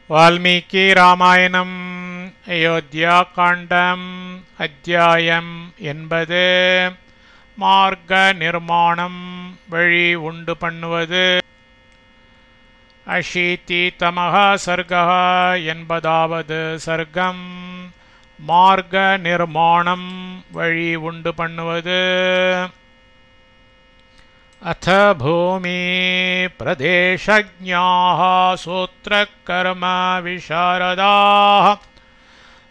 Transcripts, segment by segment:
वाल्मीकि रामायणम् अयोध्याकाण्डम् अध्यायम् 80 मार्ग निर्माणम् वழி உண்டு பண்ணுவது अशीतितमः सर्गः 80வது सर्गम् मार्ग निर्माणम् वழி உண்டு பண்ணுவது अथ भूमि प्रदेशज्ञाः सूत्रकर्म विशारदाः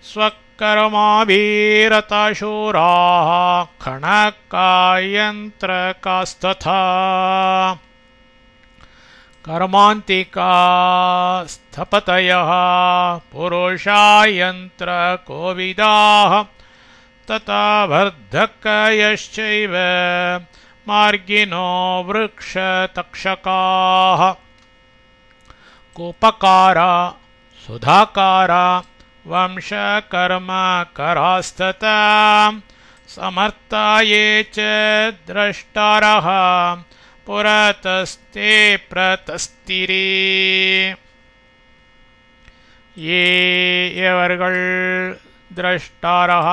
स्वकर्माभिरतशूराः खणकायन्त्रकास्तथा कर्मान्तिका स्थपतयः पुरुषायन्त्रकोविदाः तथा वर्धकयश्चैव मार्गिनो वृक्षतक्षकाः कूपकारा सुधाकारा वंशकर्मकरास्तथा समर्था ये च द्रष्टारः पुरतस्ते प्रतस्तिरे ये எவர்கள் द्रष्टारः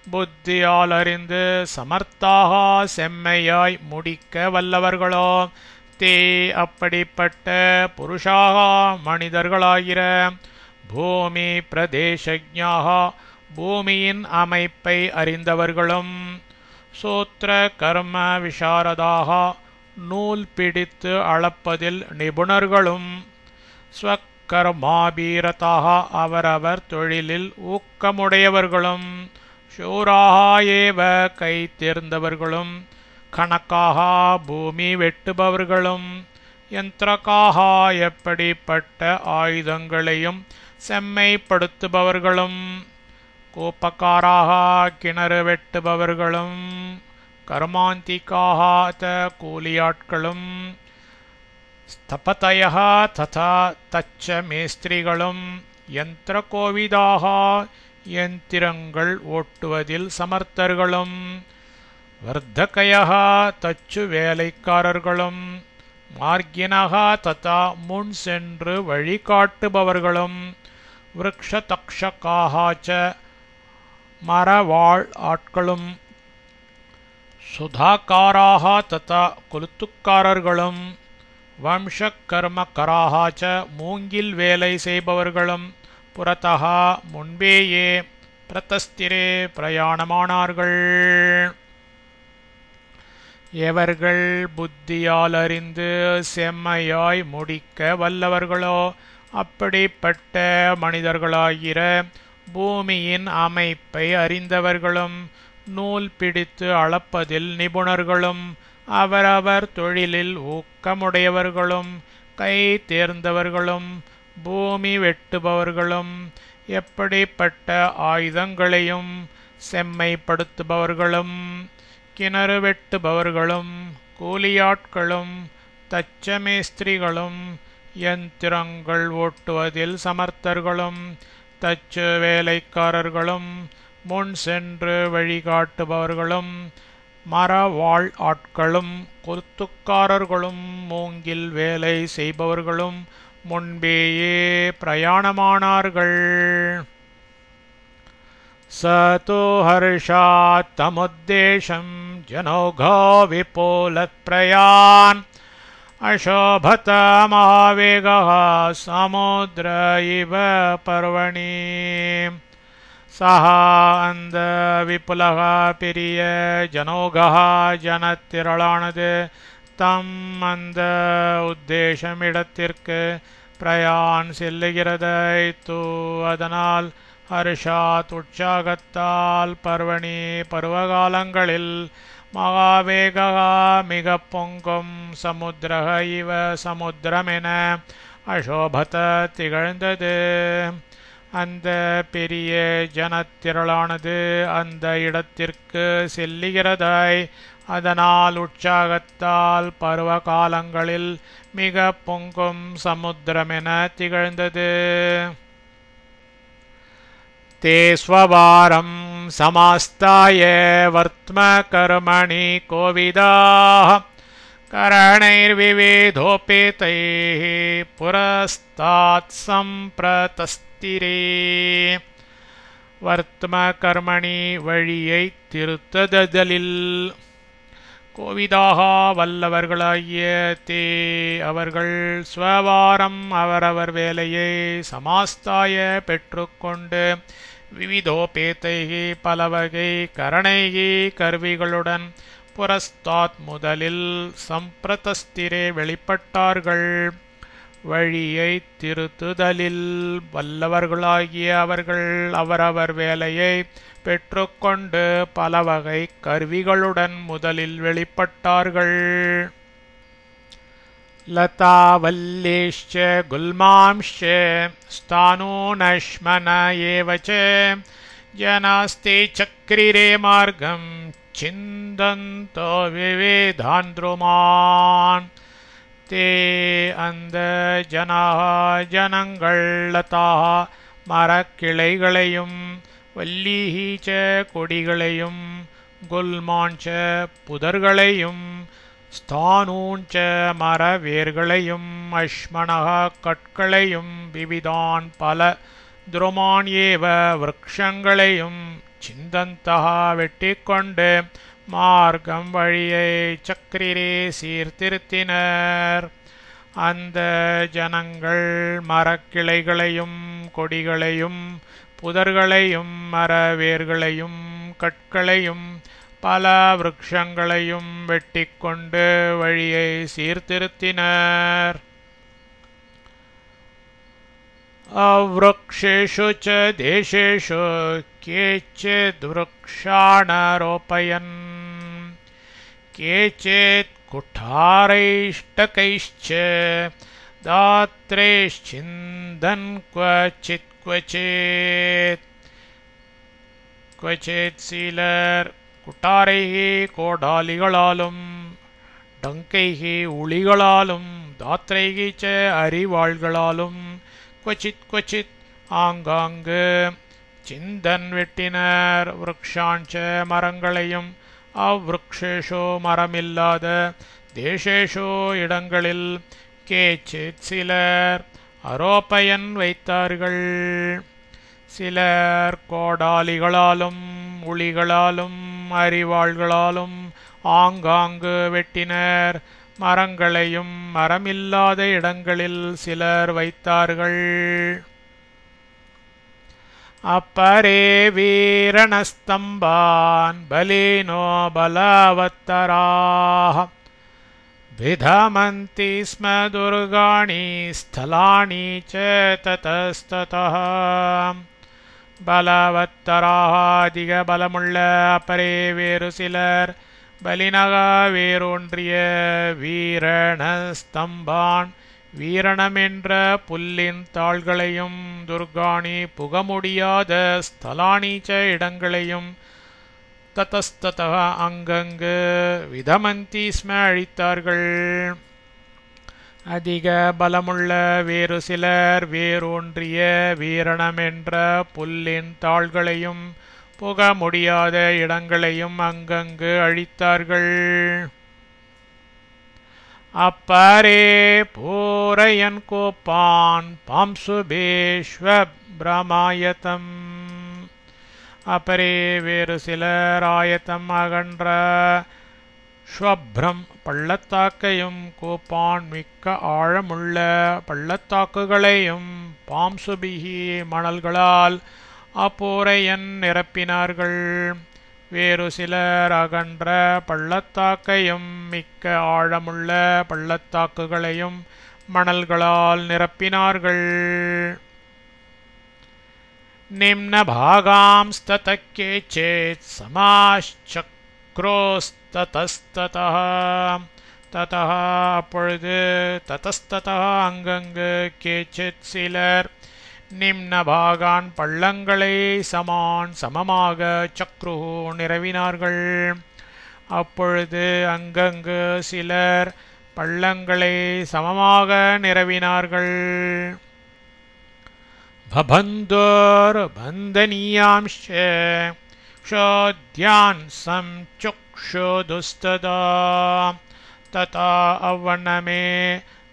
புத்தியால் அறிந்து சமர்த்தாக செம்மையாய் முடிக்க வல்லவர்களோ தே அப்படிப்பட்ட புருஷாக மனிதர்களாகிற பூமி பிரதேசஜ்ஞாக பூமியின் அமைப்பை அறிந்தவர்களும் சூத்திர கர்ம விசாரதாக நூல் பிடித்து அளப்பதில் நிபுணர்களும் ஸ்வக்கர்மாபீரதாக அவரவர் தொழிலில் ஊக்கமுடையவர்களும் शूराः एव கை தேர்ந்தவர்களும் கணக்காக பூமி வெட்டுபவர்களும் யந்திரகாக எப்படிப்பட்ட ஆயுதங்களையும் செம்மைப்படுத்துபவர்களும் கோப்பக்காராக கிணறு வெட்டுபவர்களும் கர்மாந்திகாக கூலியாட்களும் ஸ்தபதயः ததா தச்ச மேஸ்திரிகளும் யந்திரகோவிதாக யந்திரங்கள் ஓட்டுவதில் சமர்த்தர்களும் வர்தகயः தச்சு வேலைக்காரர்களும் மார்கினः ததா முன் சென்று வழிகாட்டுபவர்களும் விருக்ஷதக்ஷகாः ச மரவாள் ஆட்களும் சுதாகாராः ததா கொளுத்துக்காரர்களும் வம்சகர்மகராः ச மூங்கில் வேலை செய்பவர்களும் புறத்தः முன்பேயே பிரதஸ்திரே பிரயாணமானார்கள் எவர்கள் புத்தியால் அறிந்து செம்மையாய் முடிக்க வல்லவர்களோ அப்படிப்பட்ட மனிதர்களாகிற பூமியின் அமைப்பை அறிந்தவர்களும் நூல் பிடித்து அளப்பதில் நிபுணர்களும் அவரவர் தொழிலில் ஊக்கமுடையவர்களும் கை தேர்ந்தவர்களும் பூமி வெட்டுபவர்களும் எப்படிப்பட்ட ஆயுதங்களையும் செம்மைப்படுத்துபவர்களும் கிணறு வெட்டுபவர்களும் கூலியாட்களும் தச்சமேஸ்திரிகளும் யந்திரங்கள் ஓட்டுவதில் சமர்த்தர்களும் தச்சு வேலைக்காரர்களும் முன் சென்று வழிகாட்டுபவர்களும் மரவாள் ஆட்களும் கொத்துக்காரர்களும் மூங்கில் வேலை செய்பவர்களும் முன்பேயே பிரயாணமானார்கள் சதோ ஹர்ஷாத் தமுத்தேஷம் ஜனோகோ விபுலத் பிரயான் அசோபத மகாவேகः சமுத்ர இவ பர்வணி சஹ அந்த விபுலः பெரிய ஜனோகः ஜனத்திரளானது தம் அந்த உத்தேசம் இடத்திற்கு பிரயான் செல்லுகிறதைத்து அதனால் ஹர்ஷாத் உற்சாகத்தால் பர்வணி பருவகாலங்களில் மகாவேகா மிக பொங்கும் சமுத்திரக இவ சமுத்திரமென அசோபத திகழ்ந்தது அந்த பெரிய ஜனத்திரளானது அந்த இடத்திற்கு செல்லுகிறதாய் அதனால் உற்சாகத்தால் பருவ காலங்களில் மிக பொங்கும் சமுத்திரமென திகழ்ந்தது ते स्ववारं समास्ताय वर्त्म कर्मणि कोविदाः करणैर्विविधोपेतैः पुरस्तात् सम्प्रतस्तिरे வர்த்தம கர்மணி வழியை திருத்ததலில் கோவிதாக வல்லவர்களாகிய தே அவர்கள் ஸ்வவாரம் அவரவர் வேலையை சமாஸ்தாய பெற்றுக்கொண்டு விவிதோபேதைகி பலவகை கரணைகி கருவிகளுடன் புரஸ்தாத் முதலில் சம்பிரதஸ்திரே வெளிப்பட்டார்கள். வழியை திருத்துதலில் வல்லவர்களாகிய அவர்கள் அவரவர் வேலையை பெற்றுக்கொண்டு பலவகை கருவிகளுடன் முதலில் வெளிப்பட்டார்கள். லதாவல்லேஷ்ச குல்மாம்ச ஸ்தானூனஷ்மன ஏவச ஜனாஸ்தே சக்ரிரே மார்க்கம் சிந்தந்தோ விவேதாந்த்ருமான் தே அந்த ஜனங்கள் லதா மரக்கிளைகளையும் வல்லீஹீச்ச கொடிகளையும் குல்மாஞ்ச புதர்களையும் ஸ்தானூஞ்ச மர வேர்களையும் அஷ்மணக கற்களையும் விவிதான் பல துருமான் ஏவ விருக்ஷங்களையும் சிந்தந்தா வெட்டிக்கொண்டு மார்க்கம் வழியை சக்ரிரே சீர்திருத்தினர். அந்த ஜனங்கள் மரக்கிளைகளையும் கொடிகளையும் புதர்களையும் மரவேர்களையும் கற்களையும் பல விருக்ஷங்களையும் வெட்டிக்கொண்டு வழியை சீர்திருத்தினர். அவ்ருக்ஷேஷு ச தேசேஷு கேச்சித் விருக்ஷாணரோபயன் கேச்சித் குட்டாரைஷ்டகைश्च தாத்ரேஷ்சிந்தன் க்வச்சித் க்வச்சித் சிலர் குட்டாரைகி கோடாலிகளாலும் டங்கைகி உளிகளாலும் தாத்ரைகி ச அரிவாள்களாலும் க்வச்சித் க்வச்சித் ஆங்காங்கு சிந்தன் வெட்டினர். விருக்ஷாஞ்ச மரங்களையும் அவ்ருக்ஷேஷோ மரமில்லாத தேசேஷோ இடங்களில் கேச்சித் சிலர் அரோப்பயன் வைத்தார்கள். சிலர் கோடாலிகளாலும் உளிகளாலும் அரிவாள்களாலும் ஆங்காங்கு வெட்டினர். மரங்களையும் மரமில்லாத இடங்களில் சிலர் வைத்தார்கள். அப்பரே வீரணஸ்தம்பான் பலினோ பலவத்தராः விதமந்தி ஸ்ம துர்காணி ஸ்தலானி ச ததஸ்ததः. பலவத்தராக அதிக பலமுள்ள அப்பரே வேறு சிலர் பலினக வேரூன்றிய வீரணஸ்தம்பான் வீரணமென்ற புல்லின் தாள்களையும் துர்காணி புக முடியாத ஸ்தலானீச்ச இடங்களையும் ததஸ்ததः அங்கங்கு விதமந்தி ஸ்ம அழித்தார்கள். அதிக பலமுள்ள வேறு சிலர் வேரூன்றிய வீரணமென்ற புல்லின் தாள்களையும் புக முடியாத இடங்களையும் அங்கங்கு அழித்தார்கள். அப்பரே பூரயன் கோப்பான் பாம்சுபேஷ்வப்ரமாயதம். அப்பரே வேறு சிலர் ஆயத்தம் அகன்ற ஸ்வப்ரம் பள்ளத்தாக்கையும் கோப்பான் மிக்க ஆழமுள்ள பள்ளத்தாக்குகளையும் பாம்சுபிகி மணல்களால் அப்பூரையன் நிரப்பினார்கள். வேறு சிலர் அகன்ற பள்ளத்தாக்கையும் மிக்க ஆழமுள்ள பள்ளத்தாக்குகளையும் மணல்களால் நிரப்பினார்கள். நிம்ன பாகாம்ஸ்ததः கேச்சித் சமாச்சக்ரோஸ்ததஸ்ததः. ததः அப்பொழுது ததஸ்ததः அங்கங்கு கேச்சித் சிலர் நிம்ன பாகான் பள்ளங்களை சமமாக சக்ரு நிரவினார்கள். அப்பொழுது அங்கங்கு சிலர் பள்ளங்களை சமமாக நிரவினார்கள். பபந்தோர் பந்தனியாம்ஷ க்ஷோத்யான் சம்சுக்ஷுதுஸ்ததா. ததா அவ்வண்ணமே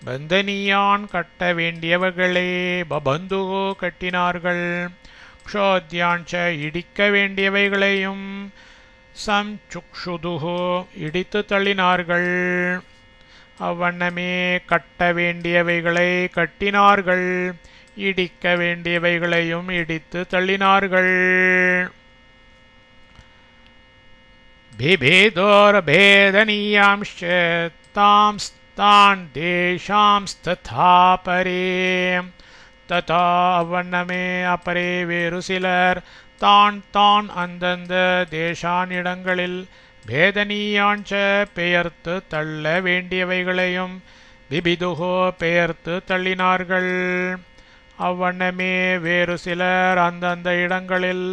பந்தனியான் கட்ட வேண்டியவர்களே பபந்து கட்டினார்கள். க்ஷோத்யாஞ்ச இடிக்க வேண்டியவைகளையும் சம்சுக்ஷுதுஹு இடித்து தள்ளினார்கள். அவ்வண்ணமே கட்ட வேண்டியவைகளை கட்டினார்கள், இடிக்க வேண்டியவைகளையும் இடித்து தள்ளினார்கள். பிபேதோர் பேதனியாம்ஷ தாம்ஸ்தான் தேசாம்ஸ்ததா பரே ததா அவ்வண்ணமே அப்பரே வேறு சிலர் தான் தான் அந்தந்த தேசானிடங்களில் பேதனியாஞ்ச பெயர்த்து தள்ள வேண்டியவைகளையும் பிபிதுகோ பெயர்த்து தள்ளினார்கள். அவ்வண்ணமே வேறு சிலர் அந்தந்த இடங்களில்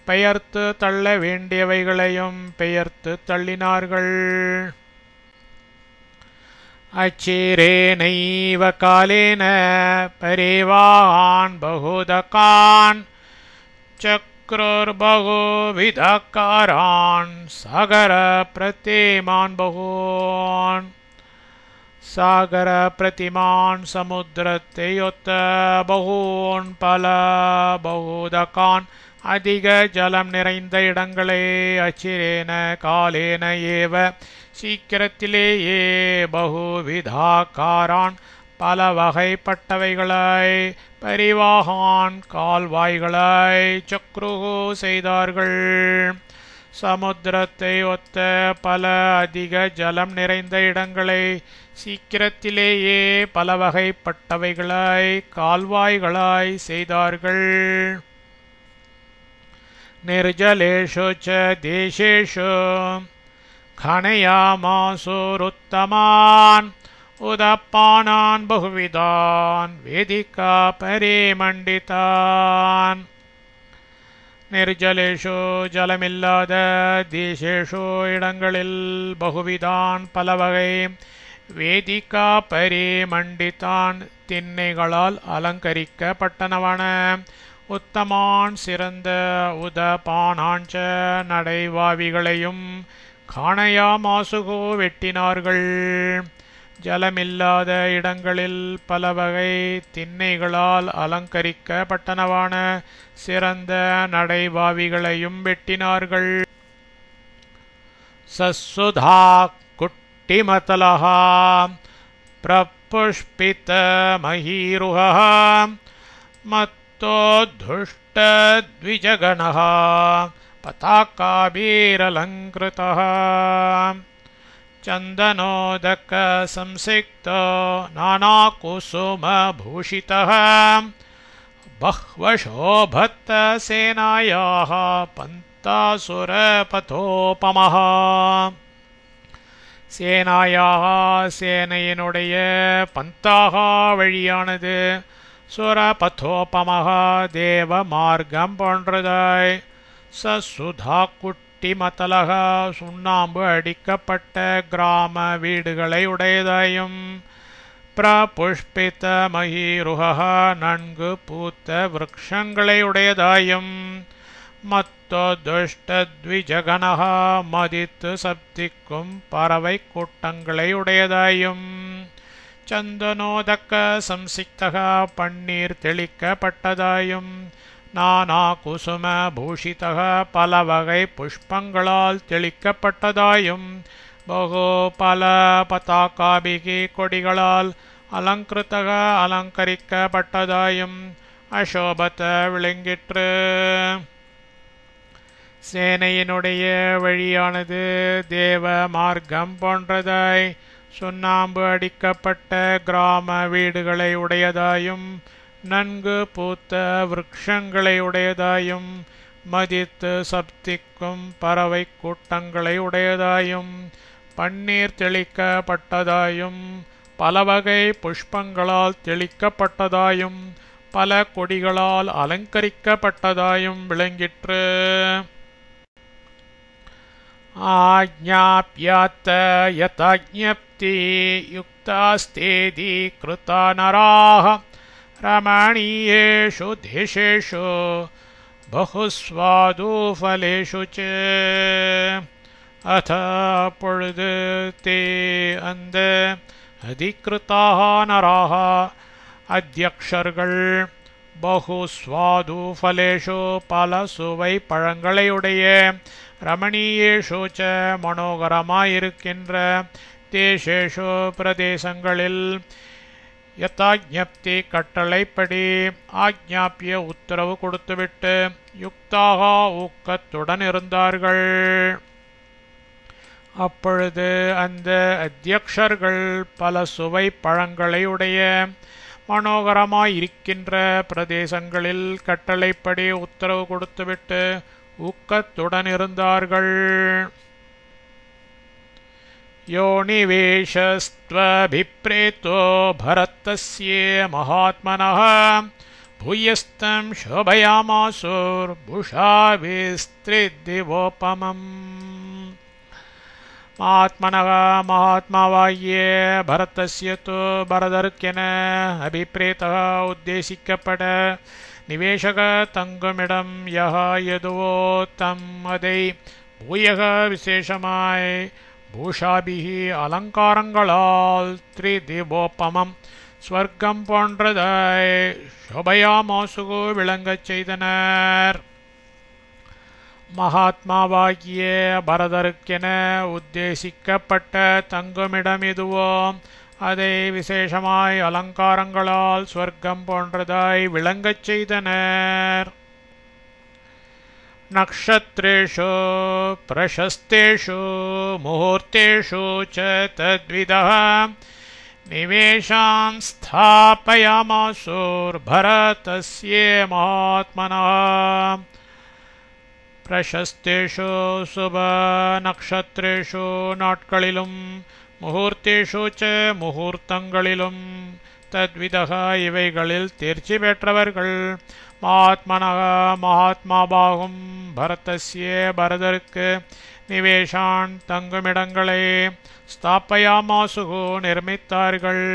பெயர்த்து தள்ள வேண்டியவைகளையும் பெயர்த்து தள்ளினார்கள். அச்சிரேனைவ காலேன பரேவான் பகுதகான் சக்ருர்பகுவிதகாரான் சாகர பிரதிமான் பகூன் சாகர பிரதிமான் சமுத்திரத்தை ஒத்த பகூன் பல பகுதகான் அதிக ஜலம் நிறைந்த இடங்களே அச்சிரேன காலேன ஏவ சீக்கிரத்திலேயே பகுவிதாக்காரான் பல வகைப்பட்டவைகளாய் பரிவாகான் கால்வாய்களாய் சக்ருகு செய்தார்கள். சமுத்திரத்தை ஒத்த பல அதிக ஜலம் நிறைந்த இடங்களை சீக்கிரத்திலேயே பல வகைப்பட்டவைகளாய் கால்வாய்களாய் செய்தார்கள். निर्जलेषु च देशेषु खनयामासुरुत्तमान् उदपानान् बहुविधान् वेदिका परिमण्डितान्. निर्जलेषु जलमिल्लाद देशेषु இடங்களில் बहुविधान् பலவகை வேதிகா பரிமண்டிதான் திண்ணைகளால் அலங்கரிக்கப்பட்டனவன உத்தமான் சிறந்த உதபானாஞ்ச நடைவாவிகளையும் காணையாமாசுகோ வெட்டினார்கள். ஜலமில்லாத இடங்களில் பலவகை திண்ணைகளால் அலங்கரிக்கப்பட்டனவான சிறந்த நடைவாவிகளையும் வெட்டினார்கள். சசுதா குட்டிமதலஹா பிரபுஷ்பித மஹீருஹா மத்தோதுஷ்டத்விஜகணஹ பதாகாபீரலங்கிருதஹ चन्दनोदक संसिक्त नानाकुसुमभूषितः बह्वशोभत सेनायाः पन्तासुरपथोपमः. சேனாயாக சேனையினுடைய பந்தாக வழியானது சுரபதோபமக தேவ மார்க்கம் போன்றதாய் சசுதா குட்டிமதலக சுண்ணாம்பு அடிக்கப்பட்ட கிராம வீடுகளை உடையதாயும் பிரபுஷ்பித மஹீருஹ நன்கு பூத்த விருக்ஷங்களை உடையதாயும் மத்தோதுஷ்டத்விஜகணஹ மதித்து சப்திக்கும் பறவை கூட்டங்களை உடையதாயும் சந்தனோதக்க சம்சிக்தக பன்னீர் தெளிக்கப்பட்டதாயும் நானா குசும பூஷிதக பல வகை புஷ்பங்களால் தெளிக்கப்பட்டதாயும் பகு பல பதாகாபிகி கொடிகளால் அலங்கிருத்தக அலங்கரிக்கப்பட்டதாயும் அசோபத்த விளங்கிற்று. சேனையினுடைய வழியானது தேவ மார்க்கம் போன்றதாய் சுண்ணாம்பு அடிக்கப்பட்ட கிராம வீடுகளை உடையதாயும் நன்கு பூத்த விருக்ஷங்களை உடையதாயும் மதித்து சப்திக்கும் பறவை கூட்டங்களை உடையதாயும் பன்னீர் தெளிக்கப்பட்டதாயும் பலவகை புஷ்பங்களால் தெளிக்கப்பட்டதாயும் பல கொடிகளால் அலங்கரிக்கப்பட்டதாயும் விளங்கிற்று. ஆஜ்ஞாப்யாத்த யதாஜ்ஞப்தி யுக்தாஸ்தேதி கிருதா நராஹ ரமணீயேஷு தேசேஷு பகுஸ்வாது ஃபலேஷு ச. அத அப்பொழுது தே அந்த அதிகிருதாக நராக அத்தியக்ஷர்கள் பகுஸ்வாது ஃபலேஷு பல சுவை பழங்களையுடைய ரமணீயேஷு ச மனோகரமாயிருக்கின்ற தேசேஷு பிரதேசங்களில் யதாஜ்ஞப்தி கட்டளைப்படி ஆக்ஞாபிய உத்தரவு கொடுத்துவிட்டு யுக்தாக ஊக்கத்துடன் இருந்தார்கள். அப்பொழுது அந்த அத்தியக்ஷர்கள் பல சுவை பழங்களையுடைய மனோகரமாயிருக்கின்ற பிரதேசங்களில் கட்டளைப்படி உத்தரவு கொடுத்துவிட்டு ஊக்கத்துடன் இருந்தார்கள். யோனிவேஷஸ்த்வபிப்ரேதோ பரதஸ்ய மகாத்மனः பூயஸ்தம் சோபயாமாசுர்புஷா விஸ்த்ரிதிவோபமம். மகாத்மனः மகாத்மாவாகிய பரதஸ்ய தோ பரதருக்கென அபிப்ரேதः உத்தேசிக்கப்பட நிவேஷக தங்குமிடம் யஹ எதுவோ தம் அதை பூயக விசேஷமாய் பூஷாபிஹி அலங்காரங்களால் த்ரிதிவோபமம் ஸ்வர்க்கம் போன்றதாய் சோபயாமாசுகு விளங்கச் செய்தனர். மகாத்மாவாகிய பரதருக்கென உத்தேசிக்கப்பட்ட தங்குமிடம் எதுவோ அதை விசேஷமாய் அலங்காரங்களால் ஸ்வர்க்கம் போன்றதாய் விளங்கச் செய்தனர். நக்ஷத்ரேஷு பிரசஸ்தேஷு முகூர்த்தேஷு ச தத்விதः நிவேஷான் ஸ்தாபயாமாசுர்பரதஸ்ய மகாத்மனः. பிரசஸ்தேஷு சுப நக்ஷத்ரேஷு நாட்களிலும் முகூர்த்தேஷு ச முகூர்த்தங்களிலும் தத்விதः இவைகளில் தேர்ச்சி பெற்றவர்கள் மகாத்மனः மகாத்மாபாகும் பரதஸ்ய பரதருக்கு நிவேஷான் தங்குமிடங்களை ஸ்தாபயாமாசுகு நிர்மித்தார்கள்.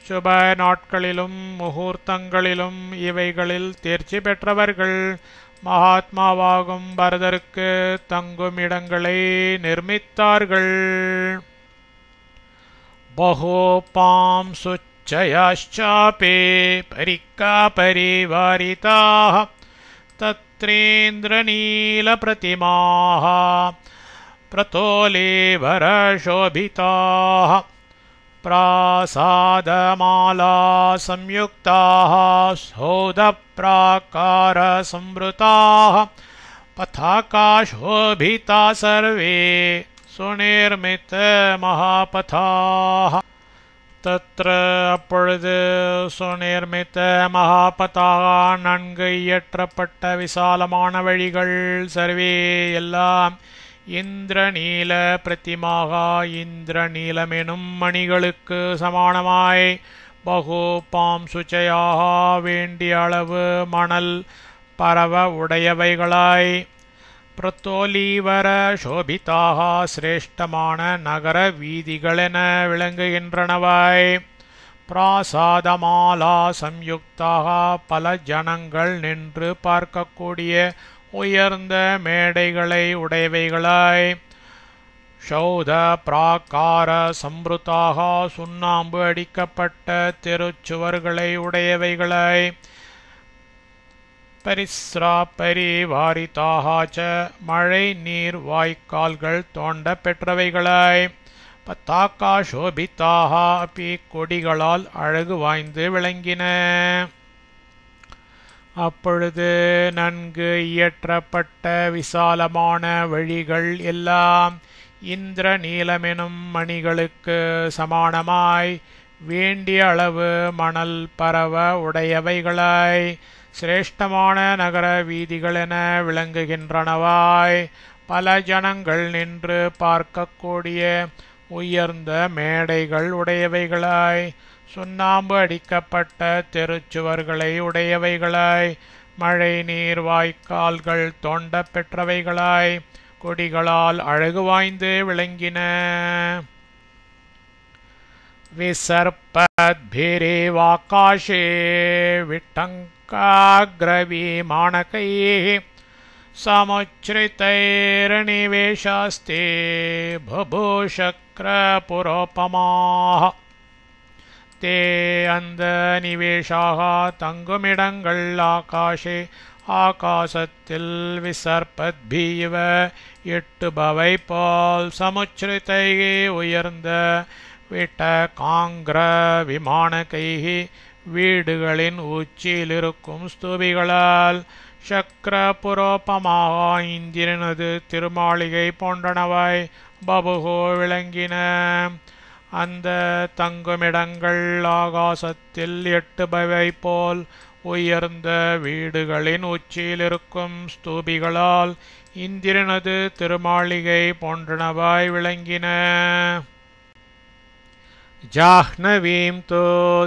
சுப நாட்களிலும் முகூர்த்தங்களிலும் இவைகளில் தேர்ச்சி பெற்றவர்கள் மகாத்மாவாகும் பரதருக்கு தங்குமிடங்களை நிர்மித்தார்கள். பகோபாம் சுச்சயாச்சாபே பரிக்கா பரிவாரிதாः தத்ரேந்திரநீலபிரதிமாः பிரதோலேவரசோபிதாः பிராசாதமாலா சம்யுக்தாः சௌதப்ராகாரசம்வృతాः பதாகாசோபிதா சர்வே சுநிர்மித மகாபதாः. தத்ர அப்பொழுது சுநிர்மித மகாபதாக நன்கு இயற்றப்பட்ட விசாலமான வழிகள் சர்வே எல்லாம் இந்திரநீல பிரதிமாக இந்திரநீலமெனும் மணிகளுக்கு சமானமாய் பகுபாம் சுச்சயாக வேண்டிய அளவு மணல் பரவ உடையவைகளாய் பிரத்தோலீவர சோபிதாக சிரேஷ்டமான நகர வீதிகளென விளங்குகின்றனவாய் பிராசாதமாலா சம்யுக்தாக பல ஜனங்கள் நின்று பார்க்கக்கூடிய உயர்ந்த மேடைகளை உடையவைகளாய் சௌத பிராகார சம்ருதாக சுண்ணாம்பு அடிக்கப்பட்ட தெருச்சுவர்களை உடையவைகளாய் பரிஸ்ரா பரிவாரிதாக ச மழை நீர் வாய்க்கால்கள் தோண்ட பெற்றவைகளாய் பத்தாக்கா சோபிதாக அப்பி கொடிகளால் அழகு வாய்ந்து விளங்கின. அப்பொழுது நன்கு இயற்றப்பட்ட விசாலமான வழிகள் எல்லாம் இந்திரநீலமெனும் மணிகளுக்கு சமானமாய் வேண்டிய அளவு மணல் பரவ உடையவைகளாய் சிரேஷ்டமான நகர வீதிகளென விளங்குகின்றனவாய் பல ஜனங்கள் நின்று பார்க்கக்கூடிய உயர்ந்த மேடைகள் உடையவைகளாய் சுண்ணாம்பு அடிக்கப்பட்ட தெருச்சுவர்களை உடையவைகளாய் மழை நீர் வாய்க்கால்கள் தோண்ட பெற்றவைகளாய் கொடிகளால் அழகு வாய்ந்து விளங்கின. விசர்பத்பிரேவாகாஷே விட்டங்காக்ரவிமானகைः समुच्छ्रितैर्निवेशास्ते बुभुशक्रपुरोपमाः ते अन्दनिवेशाः தங்குமிடங்கள் ஆகாஷே ஆகாசத்தில் விசர்ப்பத்பீவ எட்டுபவை போல் சமுச்சிரிதைகே உயர்ந்த விட்ட காங்கிர விமானகைகி வீடுகளின் உச்சியிலிருக்கும் ஸ்தூபிகளால் சக்கரபுரோபமாக இந்திரனது திருமாளிகை போன்றனவை பபுகோ விளங்கின. அந்த தங்குமிடங்கள் ஆகாசத்தில் எட்டுபவை போல் உயர்ந்த வீடுகளின் உச்சியிலிருக்கும் ஸ்தூபிகளால் இந்திரனது திருமாளிகை போன்றனவாய் விளங்கின. ஜாஹ்னவீம் தோ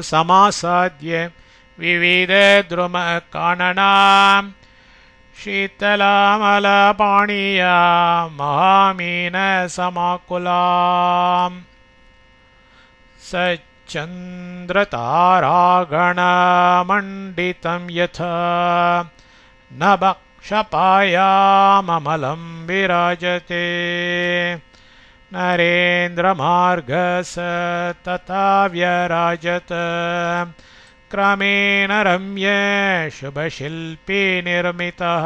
சமாசாத்ய விவித த்ரும காணனாம் शीतलामलपाणीया महामीन समाकुलाम् सच्चन्द्रतारागणमण्डितं यथा नभक्षपायाममलं विराजते नरेन्द्रमार्गस तथा व्यराजत क्रमेण रम्य शुभशिल्पी निर्मितः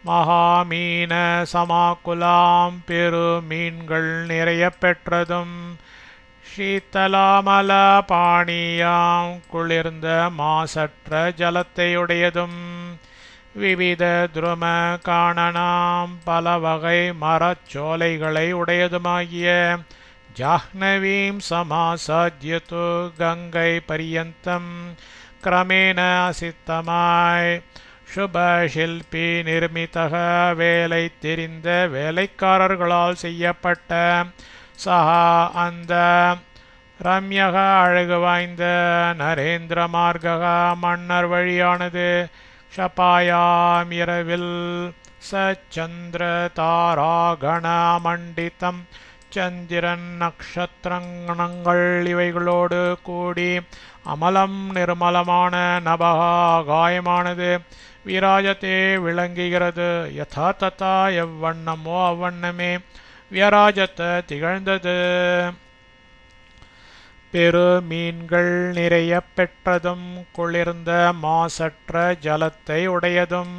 மகாமீன சமாக்குலாம் பெருமீன்கள் நிறைய பெற்றதும் ஷீத்தலாமல பாணியாம் குளிர்ந்த மாசற்ற ஜலத்தையுடையதும் விவித துரும காணனாம் பல வகை மரச்சோலைகளை உடையதுமாகிய ஜாஹ்னவீம் சமாசாத்யது கங்கை பரியந்தம் கிரமேண அசித்தமாய் சுபஷில்பி நிர்மிதக வேலை தெரிந்த வேலைக்காரர்களால் செய்யப்பட்ட சஹா அந்த ரம்யக அழகு வாய்ந்த நரேந்திர மார்கக மன்னர் வழியானது ஷபாயாம் இரவில் சச்சந்திர தாராகண மண்டிதம் சந்திரன் நக்ஷத்திரங்கள் இவைகளோடு கூடி அமலம் நிர்மலமான நபகா காயமானது விராஜத்தே விளங்குகிறது. யதா ததா எவ்வண்ணமோ அவ்வண்ணமே வியராஜத்த திகழ்ந்தது. பெருமீன்கள் நிறைய பெற்றதும் குளிர்ந்த மாசற்ற ஜலத்தை உடையதும்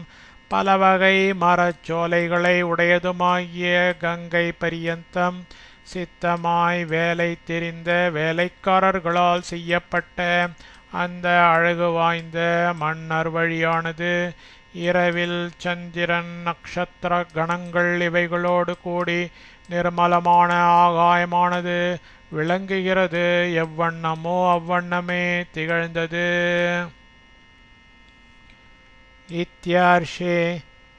பலவகை மரச்சோலைகளை உடையதுமாகிய கங்கை பரியந்தம் சித்தமாய் வேலை தெரிந்த வேலைக்காரர்களால் செய்யப்பட்ட அந்த அழகு வாய்ந்த மன்னர் வழியானது இரவில் சந்திரன் நக்ஷத்திர கணங்கள் இவைகளோடு கூடி நிர்மலமான ஆகாயமானது விளங்குகிறது. எவ்வண்ணமோ அவ்வண்ணமே திகழ்ந்தது. இத்யார்ஷே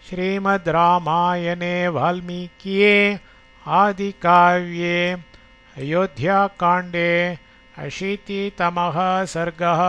ஸ்ரீமத் ராமாயணே வால்மீகியே ஆதிகாவ்யே அயோத்தியாகாண்டே अशीतितमः सर्गः।